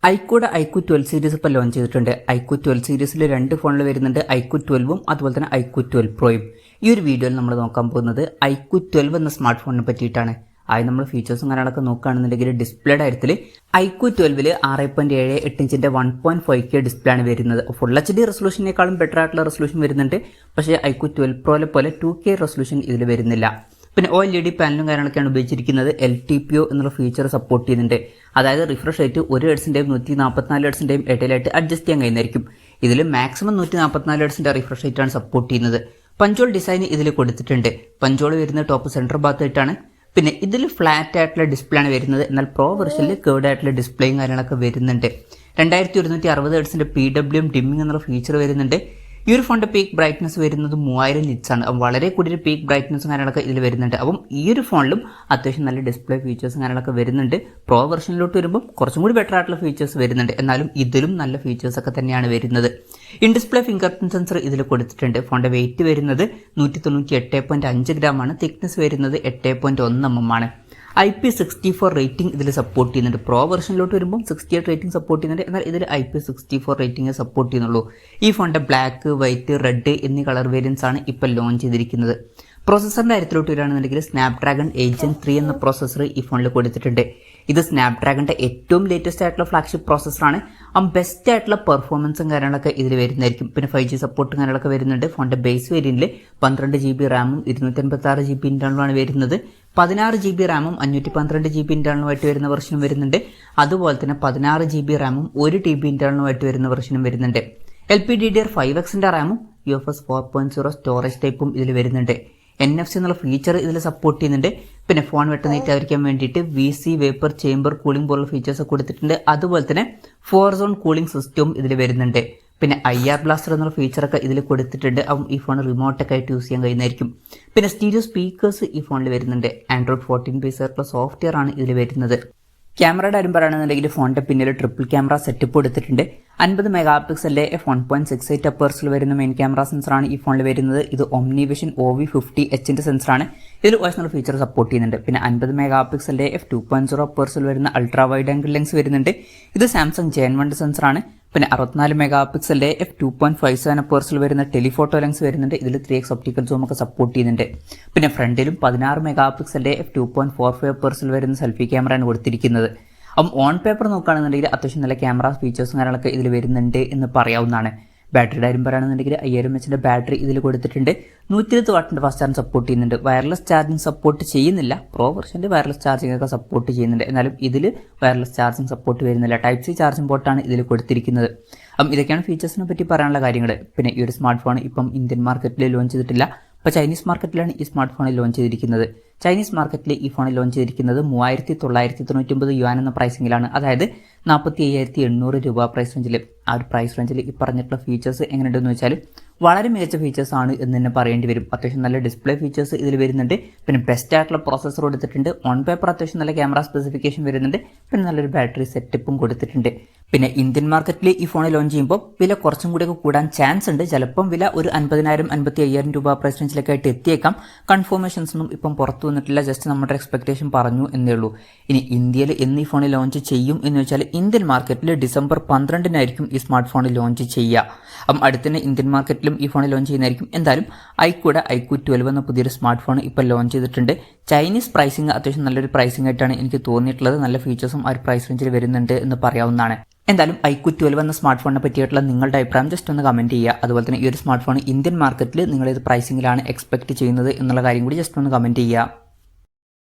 ഐക്കൂടെ IQ 12 series ഇപ്പോൾ launch ചെയ്തിട്ടുണ്ട്. IQ 12 സീരീസിൽ രണ്ട് ഫോണിൽ വരുന്നുണ്ട്, ഐക്യൂ 12ഉം അതുപോലെ തന്നെ ഐക്യൂ 12 പ്രോയും. ഈ ഒരു വീഡിയോയിൽ നമ്മൾ നോക്കാൻ പോകുന്നത് ഐക്യൂ 12 എന്ന സ്മാർട്ട് ഫോണിനെ പറ്റിയിട്ടാണ്. ആദ്യം നമ്മൾ ഫീച്ചേഴ്സും കാര്യങ്ങളൊക്കെ നോക്കുകയാണെന്നുണ്ടെങ്കിൽ ഡിസ്പ്ലേയുടെ കാര്യത്തിൽ ഐക്യൂ 12 6.78 ഇഞ്ചിന്റെ 1.5K ഡിസ്പ്ലേ ആണ് വരുന്നത്. ഫുൾ HD റെസൊല്യൂഷനേക്കാളും ബെറ്റർ ആയിട്ടുള്ള റെസൊല്യൂഷൻ വരുന്നുണ്ട്. പക്ഷേ ഐക്യൂ 12 പ്രോയിലെ പോലെ 2K റെസൊല്യൂഷൻ ഇതിൽ വരുന്നില്ല. പിന്നെ OLED പാനലും കാര്യങ്ങളൊക്കെയാണ് ഉപയോഗിച്ചിരിക്കുന്നത്. LTPO എന്നുള്ള ഫീച്ചർ സപ്പോർട്ട് ചെയ്യുന്നുണ്ട്. അതായത് റിഫ്രഷ് റേറ്റ് 1 ഹെർട്സിന്റെയും 144 ഹെർട്സിന്റെയും ഇടയിലായിട്ട് അഡ്ജസ്റ്റ് ചെയ്യാൻ കഴിയുന്നതായിരിക്കും. ഇതിൽ മാക്സിമം 144 ഹെർട്സിന്റെ റിഫ്രഷ് റേറ്റ് ആണ് സപ്പോർട്ട് ചെയ്യുന്നത്. പഞ്ചോൾ ഡിസൈൻ ഇതിൽ കൊടുത്തിട്ടുണ്ട്. പഞ്ചോൾ വരുന്ന ടോപ്പ് സെന്റർ ഭാഗത്തായിട്ടാണ്. പിന്നെ ഇതിൽ ഫ്ലാറ്റ് ആയിട്ടുള്ള ഡിസ്പ്ലേ ആണ് വരുന്നത്. എന്നാൽ പ്രോ വെർഷനിൽ കേർഡ് ആയിട്ടുള്ള ഡിസ്പ്ലേയും കാര്യങ്ങളൊക്കെ വരുന്നുണ്ട്. 2160 ഹെർട്സിന്റെ PWM ഡിമ്മിംഗ് എന്നുള്ള ഫീച്ചർ വരുന്നുണ്ട്. ഈ ഒരു ഫോണിന്റെ പീക്ക് ബ്രൈറ്റ്നസ് വരുന്നത് 3000 നിറ്റ്സ് ആണ്. വളരെ കൂടിയ പീക്ക് ബ്രൈറ്റ്നസും കാര്യങ്ങളൊക്കെ ഇതിൽ വരുന്നുണ്ട്. അപ്പം ഈ ഒരു ഫോണിലും അത്യാവശ്യം നല്ല ഡിസ്പ്ലേ ഫീച്ചേഴ്സും കാര്യങ്ങളൊക്കെ വരുന്നുണ്ട്. പ്രോ വെർഷനിലോട്ട് വരുമ്പോൾ കുറച്ചും കൂടി ബെറ്റർ ആയിട്ടുള്ള ഫീച്ചേഴ്സ് വരുന്നുണ്ട്. എന്നാലും ഇതിലും നല്ല ഫീച്ചേഴ്സ് ഒക്കെ തന്നെയാണ് വരുന്നത്. In display finger print sensor ഇതിൽ കൊടുത്തിട്ടുണ്ട്. ഫോണിന്റെ വെയിറ്റ് വരുന്നത് 198.5 ഗ്രാം ആണ്. തിക്നെസ് വരുന്നത് 8.1 mm ആണ്. IP64 റേറ്റിംഗ് ഇതിൽ സപ്പോർട്ട് ചെയ്യുന്നുണ്ട്. പ്രോ വെർഷനിലോട്ട് വരുമ്പോൾ 68 റേറ്റിംഗ് സപ്പോർട്ട് ചെയ്യുന്നുണ്ട്. എന്നാൽ ഇതിൽ IP64 റേറ്റിംഗ് സപ്പോർട്ട് ചെയ്യുന്നുള്ളൂ. ഈ ഫോണിന്റെ ബ്ലാക്ക്, വൈറ്റ്, റെഡ് എന്നീ കളർ വേരിയൻസ് ആണ് ഇപ്പോൾ ലോഞ്ച് ചെയ്തിരിക്കുന്നത്. പ്രോസസ്സറിന്റെ കാര്യത്തിലോട്ട് വരികയാണെന്നുണ്ടെങ്കിൽ സ്നാപ്ഡ്രാഗൺ 8 Gen 3 എന്ന പ്രോസസ്സർ ഈ ഫോണിൽ കൊടുത്തിട്ടുണ്ട്. ഇത് സ്നാപ്ഡ്രാഗണിന്റെ ഏറ്റവും ലേറ്റസ്റ്റ് ആയിട്ടുള്ള ഫ്ലാഗ്ഷിപ്പ് പ്രോസസ്സറാണ്. ബെസ്റ്റ് ആയിട്ടുള്ള പെർഫോമൻസും കാര്യങ്ങളൊക്കെ ഇതിൽ വരുന്നതായിരിക്കും. പിന്നെ 5G സപ്പോർട്ടും കാര്യങ്ങളൊക്കെ വരുന്നുണ്ട്. ഫോണിന്റെ ബേസ് വേരിയന്റിൽ 12 GB റാമും 256 GB ഇന്റേണലുമാണ് വരുന്നത്. 16 GB റാമും 512 GB ഇന്റേണലുമായിട്ട് വരുന്ന വെർഷനും വരുന്നുണ്ട്. അതുപോലെ തന്നെ 16 GB റാമും 1 TB ഇന്റേണലുമായിട്ട് വരുന്ന വെർഷനും വരുന്നുണ്ട്. LPDDR5Xന്റെ റാമും UFS 4.0 സ്റ്റോറേജ് ടൈപ്പും ഇതിൽ വരുന്നുണ്ട്. NFC എന്നുള്ള ഫീച്ചർ ഇതിൽ സപ്പോർട്ട് ചെയ്യുന്നുണ്ട്. പിന്നെ ഫോൺ വെട്ടുന്നേറ്റായിരിക്കാൻ വേണ്ടിയിട്ട് VC വേപ്പർ ചേംബർ കൂളിംഗ് പോലുള്ള ഫീച്ചേഴ്സ് കൊടുത്തിട്ടുണ്ട്. അതുപോലെ തന്നെ 4 സോൺ കൂളിംഗ് സിസ്റ്റവും ഇതിൽ വരുന്നുണ്ട്. പിന്നെ IR ബ്ലാസ്റ്റർ എന്നുള്ള ഫീച്ചറൊക്കെ ഇതിൽ കൊടുത്തിട്ടുണ്ട്. ഈ ഫോൺ റിമോട്ടൊക്കെ ആയിട്ട് യൂസ് ചെയ്യാൻ കഴിയുന്നതായിരിക്കും. പിന്നെ സ്റ്റീരിയോ സ്പീക്കേഴ്സ് ഈ ഫോണിൽ വരുന്നുണ്ട്. Android 14 ബേസ് ആയിട്ടുള്ള സോഫ്റ്റ്വെയർ ആണ് ഇതിൽ വരുന്നത്. ക്യാമറയുടെ കാര്യം പറയുകയാണെന്നുണ്ടെങ്കിൽ ഫോണിന്റെ പിന്നിൽ ട്രിപ്പിൾ ക്യാമറ സെറ്റപ്പ് കൊടുത്തിട്ടുണ്ട്. 50 മെഗാപിക്സലിലെ f1.68 അപ്പേഴ്സിൽ വരുന്ന മെയിൻ ക്യാമറ സെൻസറാണ് ഈ ഫോണിൽ വരുന്നത്. ഇത് OmniVision OV50Hന്റെ സെൻസറാണ്. ഇതിൽ ഒറിജിനൽ ഫീച്ചർ സപ്പോർട്ട് ചെയ്യുന്നുണ്ട്. പിന്നെ 50 മെഗാപിക്സലിലെ f2.0 അപ്പേഴ്സിൽ വരുന്ന അൾട്രാ വൈഡ് ആംഗിൾ ലെൻസ് വരുന്നുണ്ട്. ഇത് സാംസങ് Gen1 സെൻസറാണ്. പിന്നെ 64 മെഗാപിക്സലിന്റെ f2.57 അപ്പേഴ്സിൽ വരുന്ന ടെലിഫോട്ടോ ലെൻസ് വരുന്നുണ്ട്. ഇതിൽ 3x ഒപ്റ്റിക്കൽ സൂം ഒക്കെ സപ്പോർട്ട് ചെയ്യുന്നുണ്ട്. പിന്നെ ഫ്രണ്ടിലും 16 മെഗാപിക്സലിന്റെ f2.45 അപ്പേഴ്സിൽ വരുന്ന സെൽഫി ക്യാമറയാണ് കൊടുത്തിരിക്കുന്നത്. ഓൺ പേപ്പർ നോക്കുകയാണെന്നുണ്ടെങ്കിൽ അത്യാവശ്യം നല്ല ക്യാമറ ഫീച്ചേഴ്സും കാര്യങ്ങളൊക്കെ ഇതിൽ വരുന്നുണ്ട് എന്ന് പറയാവുന്നതാണ്. ബാറ്ററിയുടെ കാര്യം പറയുകയാണെന്നുണ്ടെങ്കിൽ 5000 mAh ബാറ്ററി ഇതിൽ കൊടുത്തിട്ടുണ്ട്. 120 വാട്ടിന്റെ ഫാസ്റ്റ് ചാർജ് സപ്പോർട്ട് ചെയ്യുന്നുണ്ട്. വയർലെസ് ചാർജിങ് സപ്പോർട്ട് ചെയ്യുന്നില്ല. പ്രോ വെർഷനിൽ വയർലെസ് ചാർജിങ് ഒക്കെ സപ്പോർട്ട് ചെയ്യുന്നുണ്ട്. എന്നാലും ഇതിൽ വയർലെസ് ചാർജിങ് സപ്പോർട്ട് വരുന്നില്ല. Type-C ചാർജിംഗ് പോർട്ടാണ് ഇതിൽ കൊടുത്തിരിക്കുന്നത്. ഇതൊക്കെയാണ് ഫീച്ചേഴ്സിനെ പറ്റി പറയാനുള്ള കാര്യങ്ങൾ. പിന്നെ ഈ ഒരു സ്മാർട്ട് ഫോൺ ഇപ്പം ഇന്ത്യൻ മാർക്കറ്റിൽ ലോഞ്ച് ചെയ്തിട്ടില്ല. ഇപ്പോൾ ചൈനീസ് മാർക്കറ്റിലാണ് ഈ സ്മാർട്ട് ഫോണിൽ ലോഞ്ച് ചെയ്തിരിക്കുന്നത്. ചൈനീസ് മാർക്കറ്റിൽ ഈ ഫോണിൽ ലോഞ്ച് ചെയ്തിരിക്കുന്നത് 3999 യുവാൻ എന്ന പ്രൈസിങ്ങിലാണ്. അതായത് 45,800 രൂപ പ്രൈസ് റേഞ്ചിൽ. ആ ഒരു പ്രൈസ് റേഞ്ചിൽ ഈ പറഞ്ഞിട്ടുള്ള ഫീച്ചേഴ്സ് എങ്ങനെയുണ്ടെന്ന് വെച്ചാൽ വളരെ മികച്ച ഫീച്ചേഴ്സ് ആണ് എന്ന് തന്നെ പറയേണ്ടി വരും. അത്യാവശ്യം നല്ല ഡിസ്പ്ലേ ഫീച്ചേഴ്സ് ഇതിൽ വരുന്നുണ്ട്. പിന്നെ ബെസ്റ്റ് ആയിട്ടുള്ള പ്രോസസ്സർ കൊടുത്തിട്ടുണ്ട്. ഓൺ പേപ്പർ അത്യാവശ്യം നല്ല ക്യാമറ സ്പെസിഫിക്കേഷൻ വരുന്നുണ്ട്. പിന്നെ നല്ലൊരു ബാറ്ററി സെറ്റപ്പും കൊടുത്തിട്ടുണ്ട്. പിന്നെ ഇന്ത്യൻ മാർക്കറ്റിൽ ഈ ഫോൺ ലോഞ്ച് ചെയ്യുമ്പോൾ വില കുറച്ചും കൂടിയൊക്കെ കൂടാൻ ചാൻസ് ഉണ്ട്. ചിലപ്പം വില ഒരു 50,000 55,000 രൂപ പ്രൈസ് റേഞ്ചിലൊക്കെ ആയിട്ട് എത്തിയേക്കാം. കൺഫർമേഷൻസ് ഒന്നും ഇപ്പം പുറത്തു വന്നിട്ടില്ല. ജസ്റ്റ് നമ്മുടെ എക്സ്പെക്ടേഷൻ പറഞ്ഞു എന്നേ ഉള്ളൂ. ഇനി ഇന്ത്യയിൽ എന്ന് ഈ ഫോൺ ലോഞ്ച് ചെയ്യും എന്ന് വെച്ചാൽ ഇന്ത്യൻ മാർക്കറ്റിൽ ഡിസംബർ 12-നായിരിക്കും ഈ സ്മാർട്ട് ഫോൺ ലോഞ്ച് ചെയ്യുക. അടുത്തന്നെ ഇന്ത്യൻ മാർക്കറ്റിലും ഈ ഫോൺ ലോഞ്ച് ചെയ്യുന്നതായിരിക്കും. എന്തായാലും ഐക്യൂ 12 എന്ന പുതിയൊരു സ്മാർട്ട് ഫോൺ ഇപ്പോൾ ലോഞ്ച് ചെയ്തിട്ടുണ്ട്. ചൈനീസ് പ്രൈസിങ് അത്യാവശ്യം നല്ലൊരു പ്രൈസിംഗ് ആയിട്ടാണ് എനിക്ക് തോന്നിയിട്ടുള്ളത്. നല്ല ഫീച്ചേഴ്സും ആ ഒരു പ്രൈസ് റേഞ്ചിൽ വരുന്നുണ്ട് എന്ന് പറയാവുന്നതാണ്. എന്തായാലും ഐക്യൂ 12 എന്ന സ്മാർട്ട് ഫോണിനെ പറ്റിയിട്ടുള്ള നിങ്ങളുടെ അഭിപ്രായം ജസ്റ്റ് ഒന്ന് കമന്റ് ചെയ്യുക. അതുപോലെ തന്നെ ഈ ഒരു സ്മാർട്ട് ഫോൺ ഇന്ത്യൻ മാർക്കറ്റിൽ നിങ്ങൾ ഏത് പ്രൈസിംഗിലാണ് എക്സ്പെക്ട് ചെയ്യുന്നത് എന്നുള്ള കാര്യം കൂടി ജസ്റ്റ് ഒന്ന് കമന്റ് ചെയ്യുക.